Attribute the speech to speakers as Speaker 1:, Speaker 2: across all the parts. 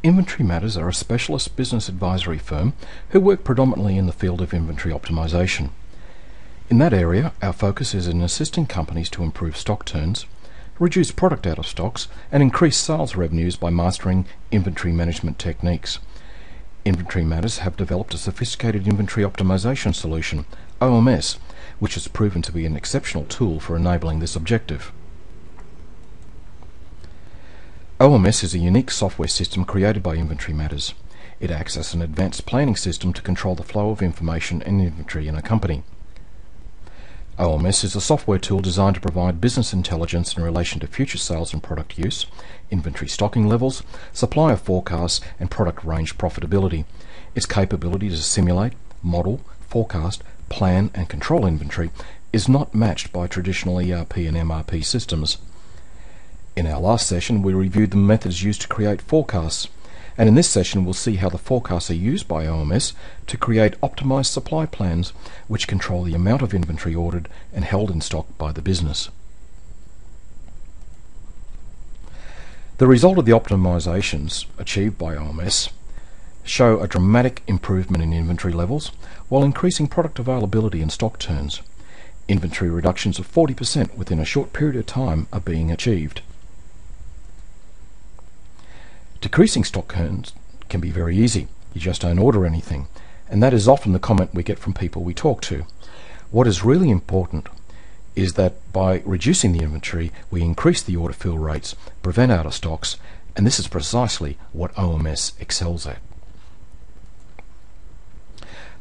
Speaker 1: Inventory Matters are a specialist business advisory firm who work predominantly in the field of inventory optimisation. In that area, our focus is in assisting companies to improve stock turns, reduce product out of stocks, and increase sales revenues by mastering inventory management techniques. Inventory Matters have developed a sophisticated inventory optimisation solution, OMS, which has proven to be an exceptional tool for enabling this objective. OMS is a unique software system created by Inventory Matters. It acts as an advanced planning system to control the flow of information and inventory in a company. OMS is a software tool designed to provide business intelligence in relation to future sales and product use, inventory stocking levels, supplier forecasts, and product range profitability. Its capability to simulate, model, forecast, plan, and control inventory is not matched by traditional ERP and MRP systems. In our last session, we reviewed the methods used to create forecasts, and in this session we'll see how the forecasts are used by OMS to create optimized supply plans which control the amount of inventory ordered and held in stock by the business. The result of the optimizations achieved by OMS show a dramatic improvement in inventory levels while increasing product availability and stock turns. Inventory reductions of 40% within a short period of time are being achieved. Decreasing stock turns can be very easy. You just don't order anything, and that is often the comment we get from people we talk to. What is really important is that by reducing the inventory, we increase the order fill rates, prevent out of stocks, and this is precisely what OMS excels at.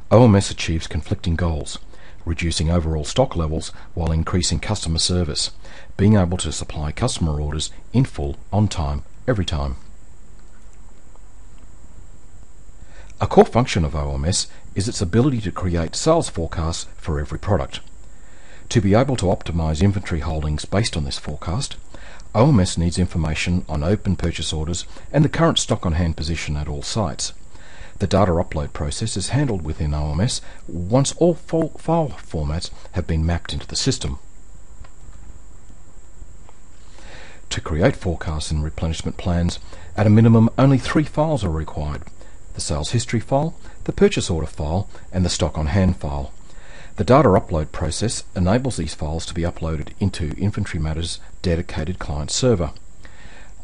Speaker 1: OMS achieves conflicting goals, reducing overall stock levels while increasing customer service, being able to supply customer orders in full, on time, every time. A core function of OMS is its ability to create sales forecasts for every product. To be able to optimize inventory holdings based on this forecast, OMS needs information on open purchase orders and the current stock on hand position at all sites. The data upload process is handled within OMS once all file formats have been mapped into the system. To create forecasts and replenishment plans, at a minimum only 3 files are required: the sales history file, the purchase order file, and the stock on hand file. The data upload process enables these files to be uploaded into Inventory Matters' dedicated client server.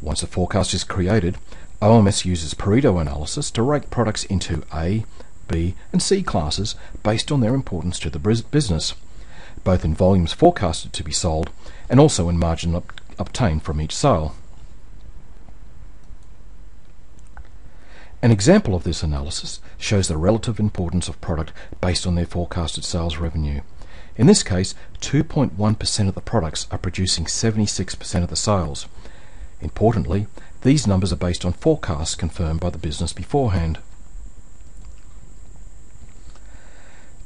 Speaker 1: Once a forecast is created, OMS uses Pareto analysis to rank products into A, B, and C classes based on their importance to the business, both in volumes forecasted to be sold and also in margin obtained from each sale. An example of this analysis shows the relative importance of product based on their forecasted sales revenue. In this case, 2.1% of the products are producing 76% of the sales. Importantly, these numbers are based on forecasts confirmed by the business beforehand.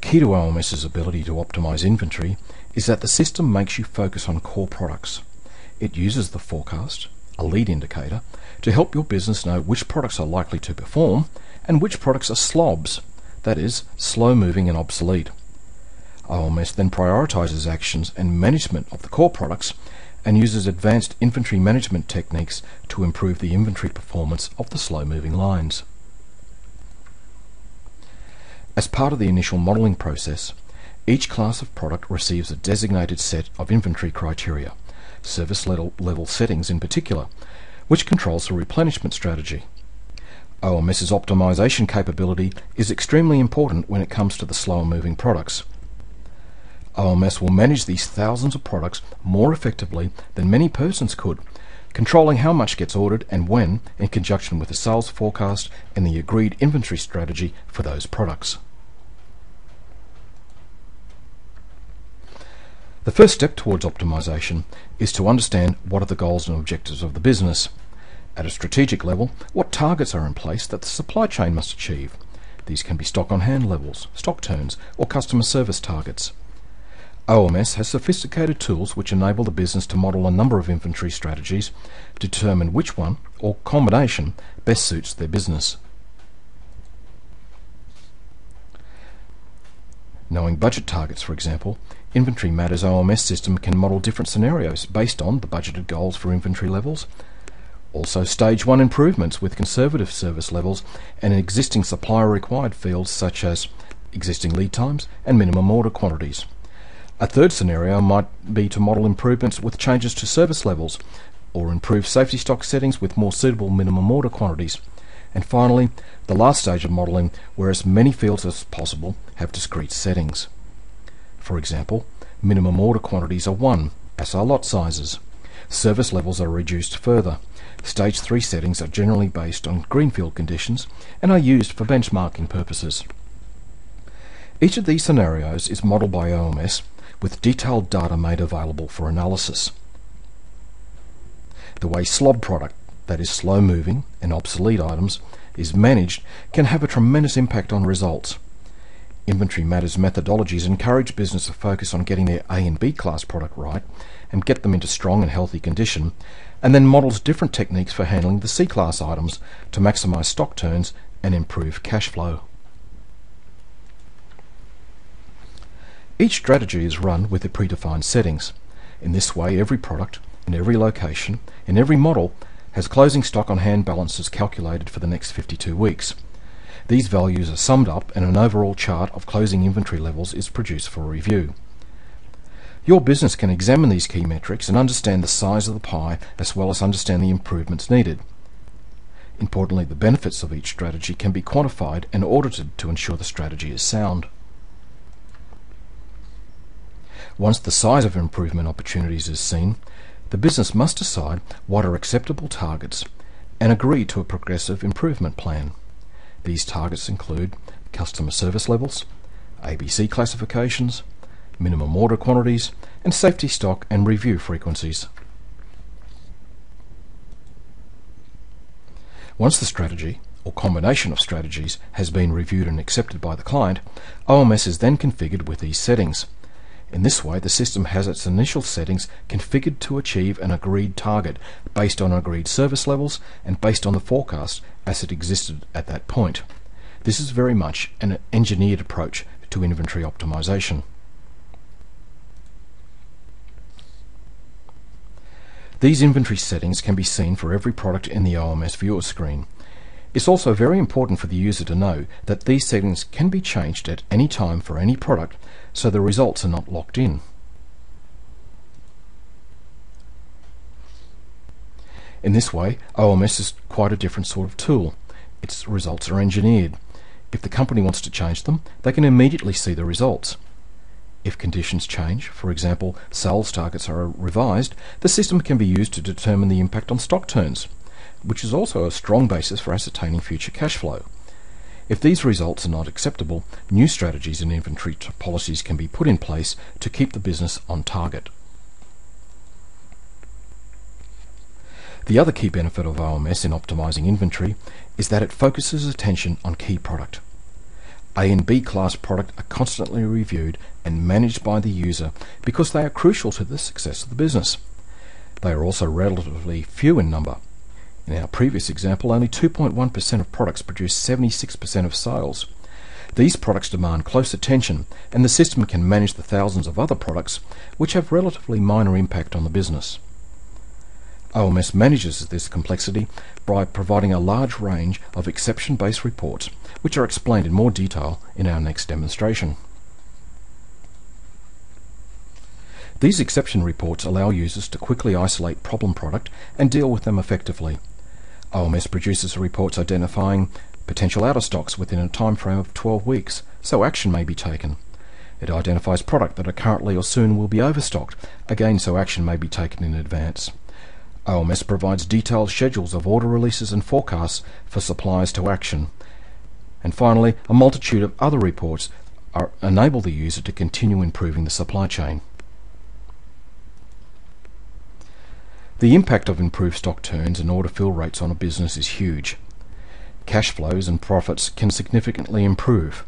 Speaker 1: Key to OMS's ability to optimize inventory is that the system makes you focus on core products. It uses the forecast, a lead indicator, to help your business know which products are likely to perform and which products are slobs, that is, slow moving and obsolete. OMS then prioritizes actions and management of the core products and uses advanced inventory management techniques to improve the inventory performance of the slow moving lines. As part of the initial modelling process, each class of product receives a designated set of inventory criteria, service level settings in particular, which controls the replenishment strategy. OMS's optimization capability is extremely important when it comes to the slower moving products. OMS will manage these thousands of products more effectively than many persons could, controlling how much gets ordered and when, in conjunction with the sales forecast and the agreed inventory strategy for those products. The first step towards optimization is to understand what are the goals and objectives of the business. At a strategic level, what targets are in place that the supply chain must achieve? These can be stock on hand levels, stock turns, or customer service targets. OMS has sophisticated tools which enable the business to model a number of inventory strategies to determine which one, or combination, best suits their business. Knowing budget targets, for example, Inventory Matters OMS system can model different scenarios based on the budgeted goals for inventory levels, Also, Stage 1 improvements with conservative service levels and existing supplier required fields such as existing lead times and minimum order quantities. A third scenario might be to model improvements with changes to service levels, or improve safety stock settings with more suitable minimum order quantities. And finally, the last stage of modelling, where as many fields as possible have discrete settings. For example, minimum order quantities are 1, as are lot sizes. Service levels are reduced further. Stage 3 settings are generally based on greenfield conditions and are used for benchmarking purposes. Each of these scenarios is modelled by OMS with detailed data made available for analysis. The way SLOB product, that is slow moving and obsolete items, is managed can have a tremendous impact on results. Inventory Matters methodologies encourage business to focus on getting their A and B class product right and get them into strong and healthy condition, and then models different techniques for handling the C class items to maximise stock turns and improve cash flow. Each strategy is run with the predefined settings. In this way, every product, in every location, in every model has closing stock on hand balances calculated for the next 52 weeks. These values are summed up and an overall chart of closing inventory levels is produced for review. Your business can examine these key metrics and understand the size of the pie as well as understand the improvements needed. Importantly, the benefits of each strategy can be quantified and audited to ensure the strategy is sound. Once the size of improvement opportunities is seen, the business must decide what are acceptable targets and agree to a progressive improvement plan. These targets include customer service levels, ABC classifications, minimum order quantities, and safety stock and review frequencies. Once the strategy, or combination of strategies, has been reviewed and accepted by the client, OMS is then configured with these settings. In this way, the system has its initial settings configured to achieve an agreed target based on agreed service levels and based on the forecast as it existed at that point. This is very much an engineered approach to inventory optimization. These inventory settings can be seen for every product in the OMS viewer screen. It's also very important for the user to know that these settings can be changed at any time for any product, so the results are not locked in. In this way, OMS is quite a different sort of tool. Its results are engineered. If the company wants to change them, they can immediately see the results. If conditions change, for example, sales targets are revised, the system can be used to determine the impact on stock turns, which is also a strong basis for ascertaining future cash flow. If these results are not acceptable, new strategies and inventory policies can be put in place to keep the business on target. The other key benefit of OMS in optimizing inventory is that it focuses attention on key product. A and B class product are constantly reviewed and managed by the user because they are crucial to the success of the business. They are also relatively few in number. In our previous example, only 2.1% of products produce 76% of sales. These products demand close attention, and the system can manage the thousands of other products which have relatively minor impact on the business. OMS manages this complexity by providing a large range of exception-based reports, which are explained in more detail in our next demonstration. These exception reports allow users to quickly isolate problem product and deal with them effectively. OMS produces reports identifying potential out-of-stocks within a time frame of 12 weeks, so action may be taken. It identifies product that are currently or soon will be overstocked, again so action may be taken in advance. OMS provides detailed schedules of order releases and forecasts for suppliers to action. And finally, a multitude of other reports enable the user to continue improving the supply chain. The impact of improved stock turns and order fill rates on a business is huge. Cash flows and profits can significantly improve.